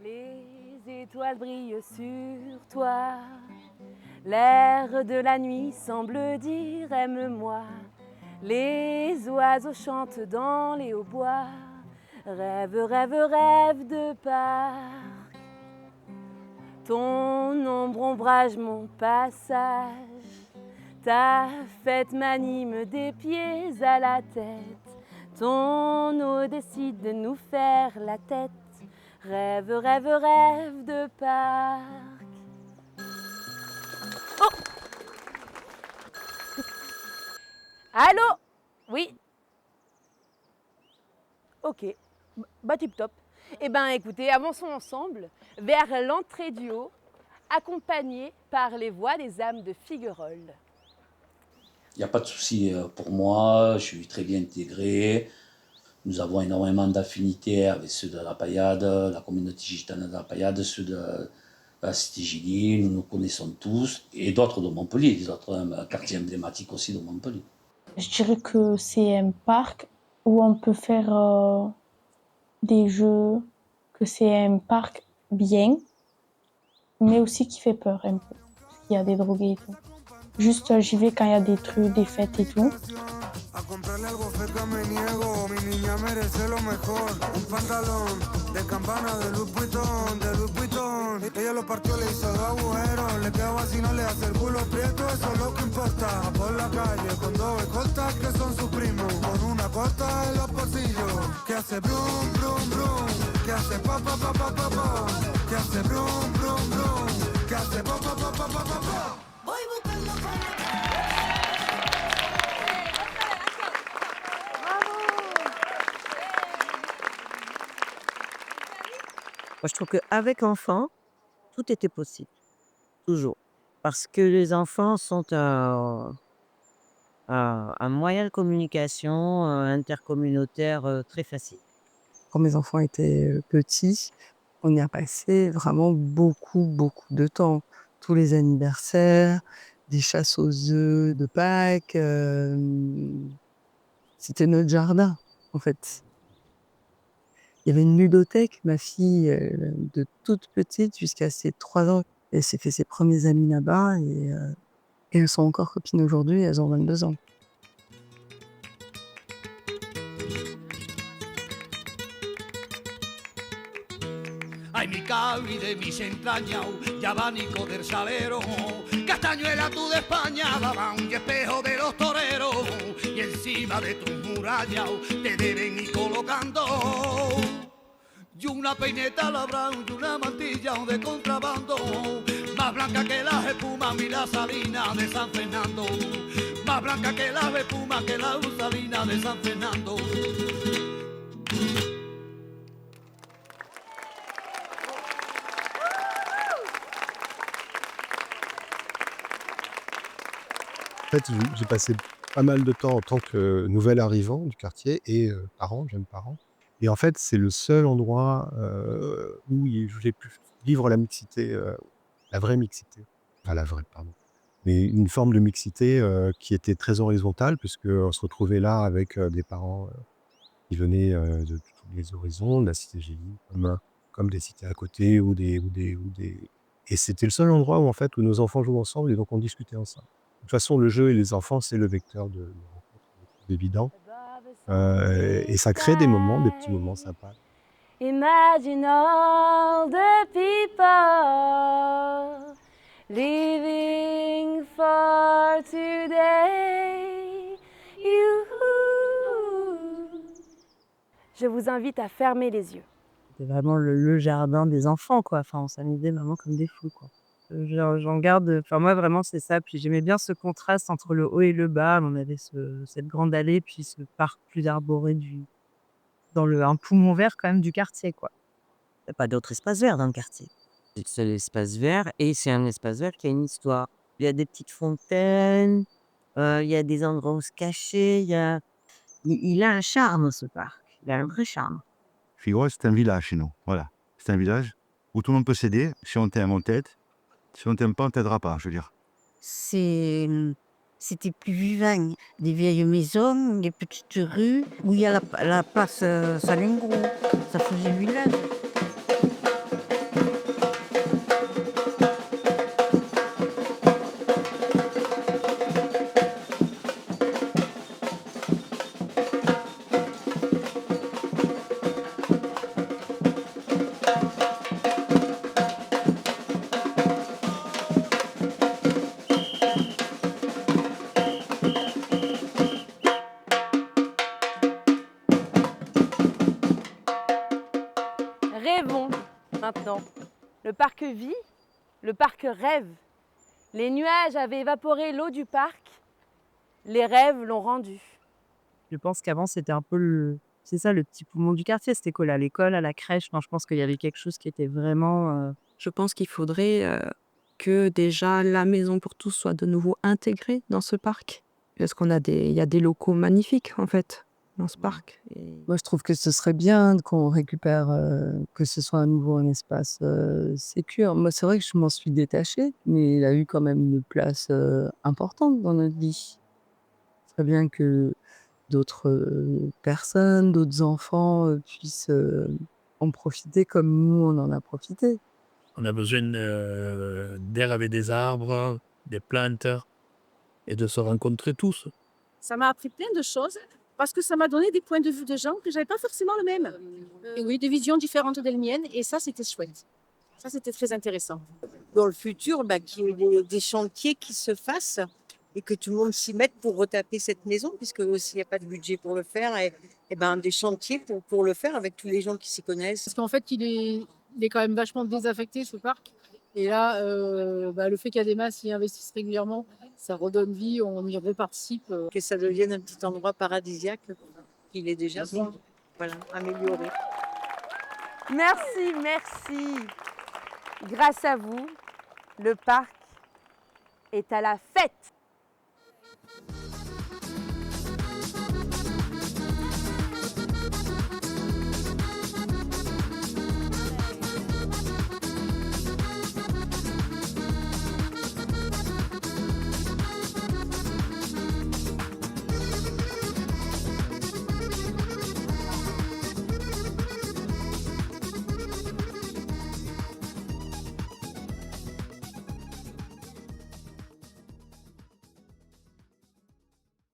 Les étoiles brillent sur toi. L'air de la nuit semble dire aime-moi. Les oiseaux chantent dans les hautbois. Rêve, rêve, rêve de parc. Ton ombre ombrage mon passage. Ta fête m'anime des pieds à la tête. Ton eau décide de nous faire la tête. Rêve, rêve, rêve de parc. Oh! Allô? Oui. Ok. Bah tip top. Eh ben écoutez, avançons ensemble vers l'entrée du haut, accompagnés par les voix des âmes de Figuerolles. Il n'y a pas de souci pour moi, je suis très bien intégré. Nous avons énormément d'affinités avec ceux de la Paillade, la communauté gitane de la Paillade, ceux de la cité Gilly, nous nous connaissons tous, et d'autres de Montpellier, d'autres quartiers emblématiques aussi de Montpellier. Je dirais que c'est un parc où on peut faire des jeux, que c'est un parc bien, mais aussi qui fait peur un peu, parce qu'il y a des drogués et tout. Juste, j'y vais quand il y a des trucs, des fêtes et tout. A comprarle algo feca me niego, mi niña merece lo mejor. Un pantalón de campana de Louis Vuitton, de Louis Vuitton. Ella lo partió, le hizo 2 agujeros. Le queda así, no le hace el culo prieto, eso es lo que importa. Va por la calle con 2 escoltas que son sus primos. Con una costa en los bolsillos, que hace brum, brum, brum. Que hace pa, pa, pa, pa, pa, pa. Que hace brum, brum, brum. Que hace pa, pa, pa, pa, pa, pa, pa. Voy buscando pa. Moi, je trouve qu'avec enfants, tout était possible, toujours. Parce que les enfants sont un moyen de communication intercommunautaire très facile. Quand mes enfants étaient petits, on y a passé vraiment beaucoup, beaucoup de temps. Tous les anniversaires, des chasses aux œufs de Pâques, c'était notre jardin, en fait. Il y avait une ludothèque, ma fille, de toute petite jusqu'à ses 3 ans, elle s'est fait ses premiers amis là-bas et elles sont encore copines aujourd'hui, elles ont 22 ans. Ay, mi cabi de mis entrañas, y abanico del salero, castañuela tú de España, babán y espejo de los toreros, y encima de tus murallas te deben ir colocando. Y una peineta labrada y una mantilla de contrabando, más blanca que las espumas y la salina de San Fernando, más blanca que las espumas que la salina de San Fernando. En fait, j'ai passé pas mal de temps en tant que nouvel arrivant du quartier et jeune parent. Et en fait, c'est le seul endroit où j'ai pu vivre la mixité, la vraie mixité. Enfin, la vraie, pardon. Mais une forme de mixité qui était très horizontale, puisqu'on se retrouvait là avec des parents qui venaient de tous les horizons, de la cité Gélie, comme des cités à côté ou des. Et c'était le seul endroit où, en fait, où nos enfants jouent ensemble et donc on discutait ensemble. De toute façon, le jeu et les enfants, c'est le vecteur de rencontre, c'est évident. Et ça crée des moments, des petits moments sympas. Imagine all the people living for today. You. Je vous invite à fermer les yeux. C'était vraiment le jardin des enfants, quoi. Enfin, on s'amusait vraiment comme des fous, quoi. J'en garde, enfin moi vraiment c'est ça. Puis j'aimais bien ce contraste entre le haut et le bas. On avait cette grande allée, puis ce parc plus arboré dans un poumon vert quand même du quartier, quoi. Il n'y a pas d'autre espace vert dans le quartier. C'est le seul espace vert et c'est un espace vert qui a une histoire. Il y a des petites fontaines, il y a des endroits où se cacher, il a un charme ce parc. Il a un vrai charme. Figueroa, c'est un village chez nous. Voilà. C'est un village où tout le monde peut s'aider. Si on t'aime, on t'aide. Si on t'aime pas, on t'aidera pas, je veux dire. C'était plus vivant. Des vieilles maisons, des petites rues, où il y a la place Salingro. Ça faisait village. Rêvons maintenant. Le parc vit, le parc rêve. Les nuages avaient évaporé l'eau du parc, les rêves l'ont rendu. Je pense qu'avant, c'était un peu c'est ça, le petit poumon du quartier. C'était quoi, à l'école, à la crèche? Non, je pense qu'il y avait quelque chose qui était vraiment... Je pense qu'il faudrait que déjà la maison pour tous soit de nouveau intégrée dans ce parc. Parce il y a des locaux magnifiques en fait dans ce parc. Moi, je trouve que ce serait bien qu'on récupère, que ce soit à nouveau un espace sécure. Moi, c'est vrai que je m'en suis détachée, mais il a eu quand même une place importante dans notre vie. Ce serait bien que d'autres personnes, d'autres enfants puissent en profiter comme nous, on en a profité. On a besoin d'air avec des arbres, des plantes, et de se rencontrer tous. Ça m'a appris plein de choses parce que ça m'a donné des points de vue de gens que j'avais pas forcément le même. Et oui, des visions différentes des miennes et ça, c'était chouette. Ça, c'était très intéressant. Dans le futur, qu'il y ait des chantiers qui se fassent et que tout le monde s'y mette pour retaper cette maison, puisque s'il n'y a pas de budget pour le faire, et des chantiers pour le faire avec tous les gens qui s'y connaissent. Parce qu'en fait, il est quand même vachement désaffecté, ce parc. Et là, le fait qu'Ademas y investisse régulièrement, ça redonne vie, on y reparticipe. Que ça devienne un petit endroit paradisiaque, il est déjà amélioré. Merci, merci. Grâce à vous, le parc est à la fête.